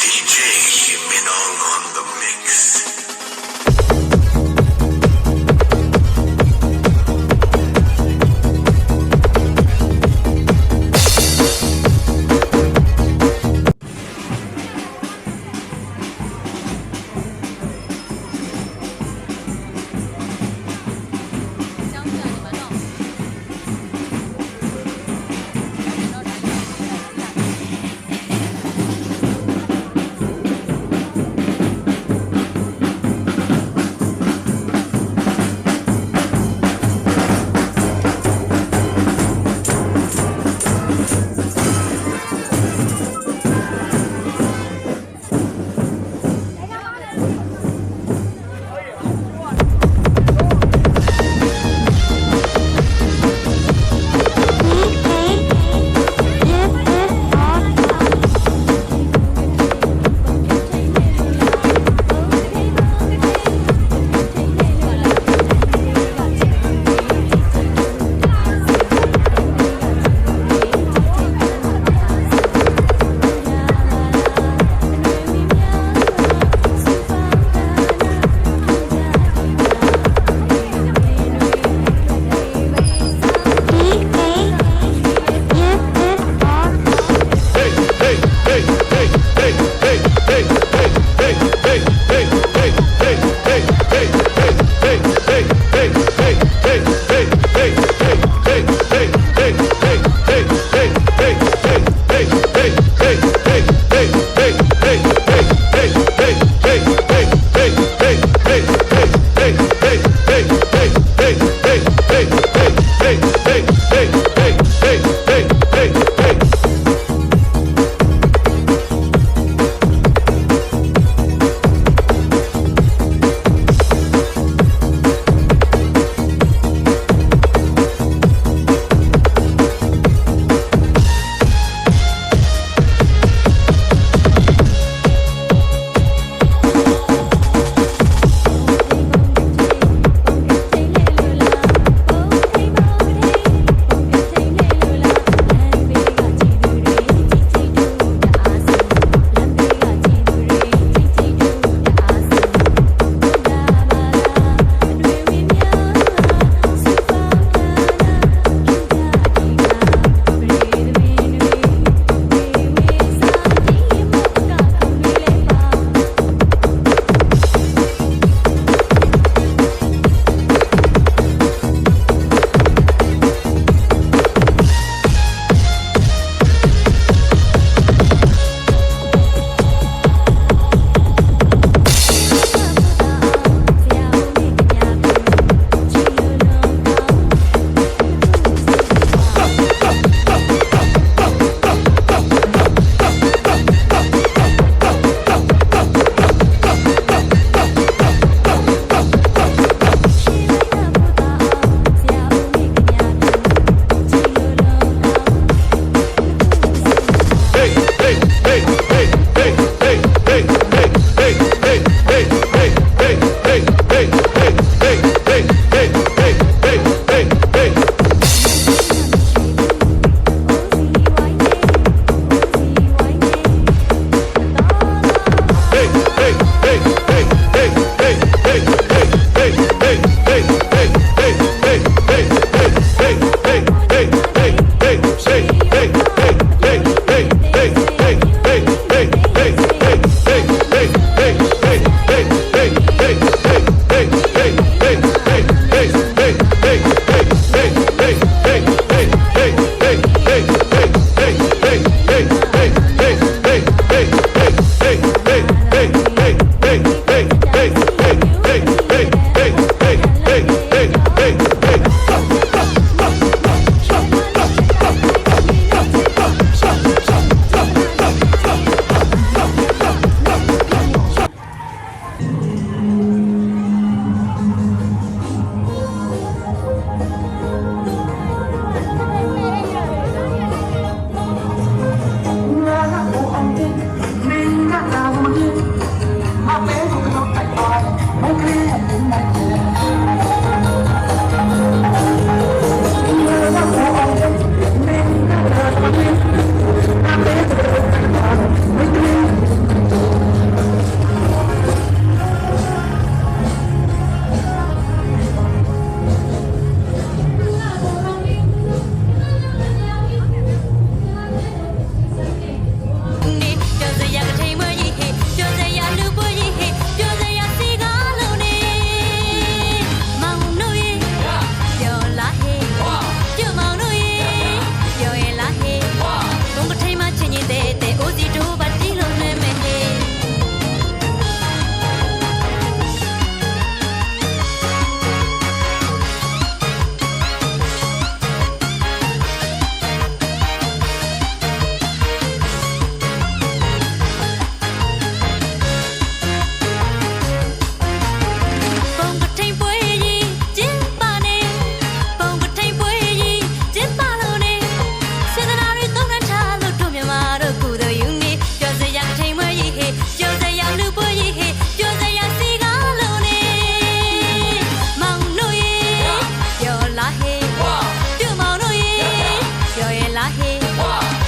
DJ Minong on the mix. ဟ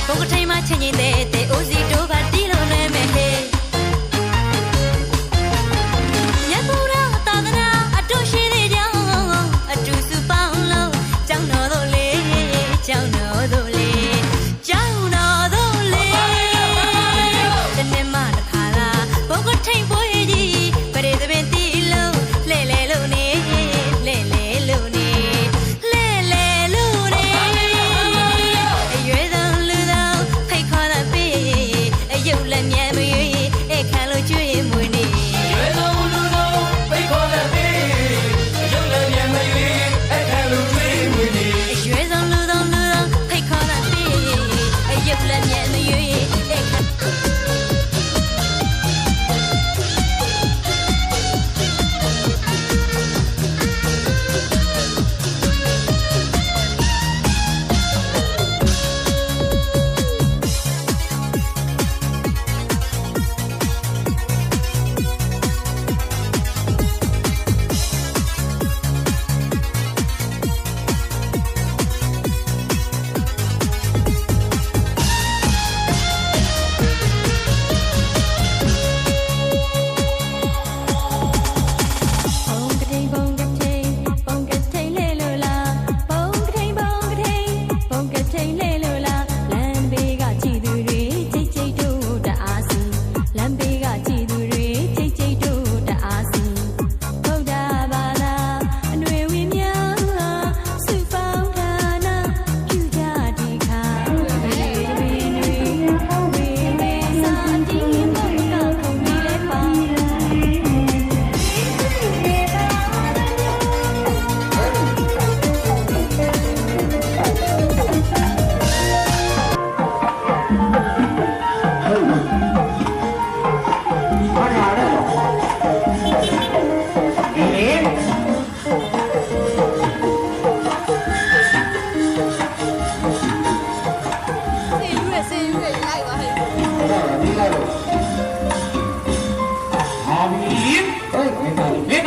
ဘုံကထိုင်မှာချင်းချင်းတဲ့အိုစီတို့ကတီးလို့လဲမဲ့ဟေးညပူရာသာသနာအတူရှိသေးကြောင်းအတူစုပေါင်းလို့ကြောင်းတော်တို့လေကြောင်းတော်တို့လေကြောင်းတော်တို့လေတနေ့မှတစ်ခါလာဘုံကထိုင်ပွဲကြီးပရိသပင်တီးလို့လဲလဲလို့နေလဲလဲလို့နေလဲလဲလို့နေအရွယ်ဆုံးလူဆုံးဖိတ်ခေါ်တဲ့ပေးအယုတ်လက်မြန်မရွေးအခါလို့ကျွေးမွေးနေရွယ်လုံးလူလုံးဖိတ်ခေါ်တဲ့ပေးရုပ်လည်းမြန်မရွေးအခါလူတွေးဝင်နေ အရွယ်ဆုံးလူဆုံးဖိတ်ခေါ်တဲ့ပေးအယုတ်လက်မြန်မရွေးအခါဘုံကထိန်ဘုံကထိန်လဲလို့လားဘုံကထိန်ဘုံကထိန်ဘုံကထိန်လဲလို့လားလမ်းဘေးကကြည်သူတွေကြိတ်ကြိတ်တို့တအားစီလမ်းဘေးကကြည်သူတွေကြိတ်ကြိတ်တို့တအားစီဘုဒ္ဓဘာသာအနွေဝင်းများစုပေါင်းဌာနပြုကြဒီခါဝေဝေနွေဝေဝေစာတီဘုံကခုံကြီးလဲပါစေရွေလိုက်ပါဟဲ့ အာမီဟေးမင်း